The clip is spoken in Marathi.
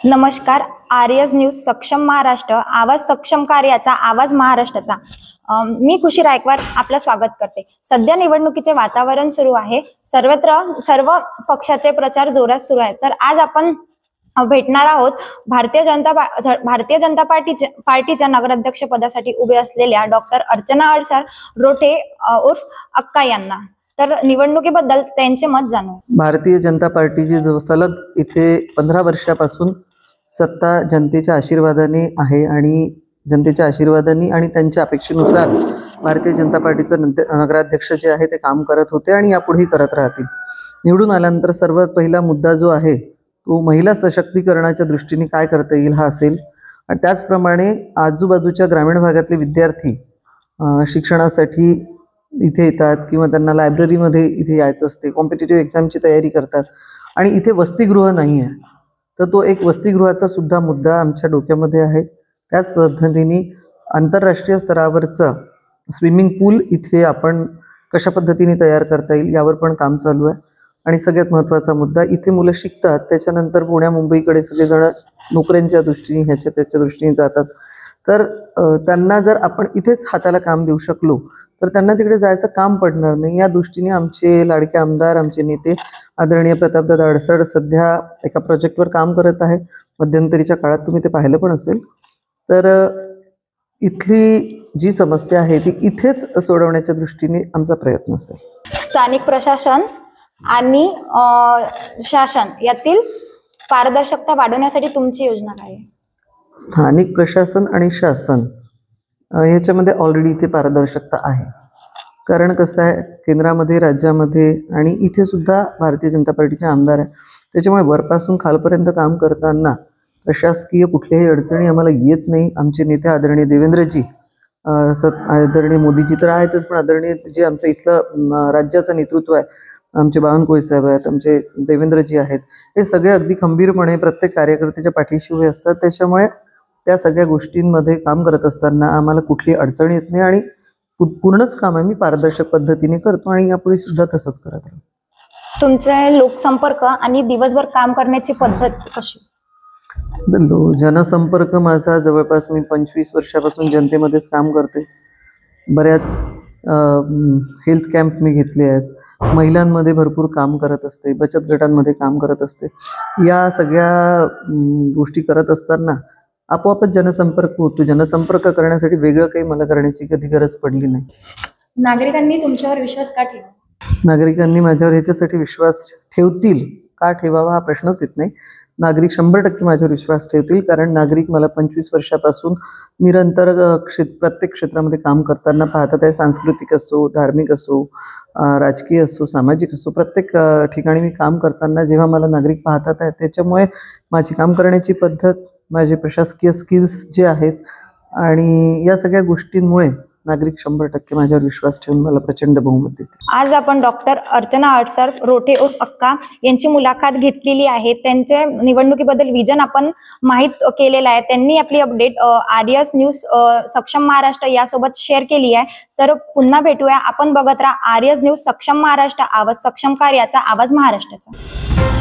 नमस्कार. आर्यस न्यूज सक्षम महाराष्ट्र, आवाज सक्षम कार्याचा, आवाज महाराष्ट्राचा. मी खुशी रायकवार आपलं स्वागत करते. सध्या निवडणुकीचे वातावरण सुरू आहे. सर्वत्र सर्व पक्षाचे प्रचार जोरात सुरू आहे. तर आज आपण भेटणार आहोत भारतीय जनता पार्टीच्या नगराध्यक्ष पदासाठी उभे असलेल्या डॉक्टर अर्चना अडसर रोठे उर्फ अक्का यांना. तर निवडणुकीबद्दल त्यांचे मत जाणू. भारतीय जनता पार्टीची जो सलग इथे 15 वर्षापासून सत्ता जनतेच्या आशीर्वादाने आहे आणि जनतेच्या आशीर्वादाने आणि त्यांच्या अपेक्षेनुसार भारतीय जनता पार्टीचं नगराध्यक्ष जे आहे ते काम करत होते आणि यापुढेही करत राहतील. निवडून आल्यानंतर सर्वात पहिला मुद्दा जो आहे तो महिला सशक्तीकरणाच्या दृष्टीने काय करता येईल हा असेल. आणि त्याचप्रमाणे आजूबाजूच्या ग्रामीण भागातले विद्यार्थी शिक्षणासाठी इथे येतात किंवा त्यांना लायब्ररीमध्ये इथे यायचं असते, कॉम्पिटिटिव्ह एक्झामची तयारी करतात आणि इथे वसतिगृह नाही आहे. तर तो एक वसतिगृहाचा सुद्धा मुद्दा आमच्या डोक्यामध्ये आहे. त्याच पद्धतीने आंतरराष्ट्रीय स्तरावरचं स्विमिंग पूल इथे आपण कशा पद्धतीने तयार करता येईल यावर पण काम चालू आहे. आणि सगळ्यात महत्त्वाचा मुद्दा, इथे मुलं शिकतात, त्याच्यानंतर पुण्या मुंबईकडे सगळेजण नोकऱ्यांच्या दृष्टीने ह्याच्या त्याच्या दृष्टीने जातात. तर त्यांना जर आपण इथेच हाताला काम देऊ शकलो तर त्यांना तिकडे जायचं काम पडणार नाही. या दृष्टीने आमचे लाडके आमदार, आमचे नेते आदरणीय प्रतापदादा अडसर सध्या एका प्रोजेक्टवर काम करत आहे. मध्यंतरीच्या काळात तुम्ही ते पाहिलं पण असेल. तर इथली जी समस्या आहे ती इथेच सोडवण्याच्या दृष्टीने आमचा प्रयत्न असेल. स्थानिक प्रशासन आणि शासन यातील पारदर्शकता वाढवण्यासाठी तुमची योजना काय आहे? स्थानिक प्रशासन आणि शासन ह्याच्यामध्ये ऑलरेडी इथे पारदर्शकता आहे. कारण कसं आहे, केंद्रामध्ये, राज्यामध्ये आणि इथे सुद्धा भारतीय जनता पार्टीचे आमदार आहे. त्याच्यामुळे वरपासून खालपर्यंत काम करताना प्रशासकीय कुठल्याही अडचणी आम्हाला येत नाही. आमचे नेते आदरणीय देवेंद्रजी, आदरणीय मोदीजी तर आहेतच, पण आदरणीय जे आमचं इथलं राज्याचं नेतृत्व आहे, आमचे बावनकुळे साहेब आहेत, आमचे देवेंद्रजी आहेत, हे सगळे अगदी खंबीरपणे प्रत्येक कार्यकर्त्याच्या पाठीशी उभे असतात. त्याच्यामुळे त्या सगळ्या गोष्टींमध्ये काम करत असताना आम्हाला कुठली अडचण येत नाही आणि पूर्णच काम आम्ही पारदर्शक पद्धतीने करतो आणि यापुढे सुद्धा तसंच करत राहतो. तुमचे लोकसंपर्क आणि दिवसभर काम करण्याची पद्धत कशी? जनसंपर्क माझा जवळपास मी 25 वर्षापासून जनतेमध्येच काम करते. बऱ्याच हेल्थ कॅम्प मी घेतले आहेत. महिलांमध्ये भरपूर काम करत असते, बचत गटांमध्ये काम करत असते. या सगळ्या गोष्टी करत असताना आपोआपच जनसंपर्क होतो. जनसंपर्क करण्यासाठी वेगळं काही मला करण्याची कधी गरज पडली नाही. नागरिकांनी तुमच्यावर विश्वास का ठेवा? नागरिकांनी माझ्यावर ह्याच्यासाठी विश्वास ठेवतील का ठेवावा हा प्रश्नच येत नाही. नागरिक 100% माझ्यावर विश्वास ठेवतील. कारण नागरिक मला 25 वर्षापासून निरंतर प्रत्येक क्षेत्रामध्ये काम करताना पाहतात आहे. सांस्कृतिक असो, धार्मिक असो, राजकीय असो, सामाजिक असो, प्रत्येक ठिकाणी मी काम करताना जेव्हा मला नागरिक पाहतात आहे, त्याच्यामुळे माझी काम करण्याची पद्धत, माझे प्रशासकीय स्किल्स जे आहेत आणि या सगळ्या गोष्टींमुळे नागरिक 100% माझ्यावर विश्वास ठेवून मला प्रचंड बहुमत देते. आज आपण डॉक्टर अर्चना अडसर रोठे उर्फ अक्का यांची मुलाखत घेतलेली आहे. त्यांचे निवडणुकीबद्दल विजन आपण माहीत केलेलं आहे. त्यांनी आपली अपडेट आर्यस न्यूज सक्षम महाराष्ट्र यासोबत शेअर केली आहे. तर पुन्हा भेटूया. आपण बघत राहा आर्यस न्यूज सक्षम महाराष्ट्र, आवाज सक्षम कार्याचा, आवाज महाराष्ट्राचा.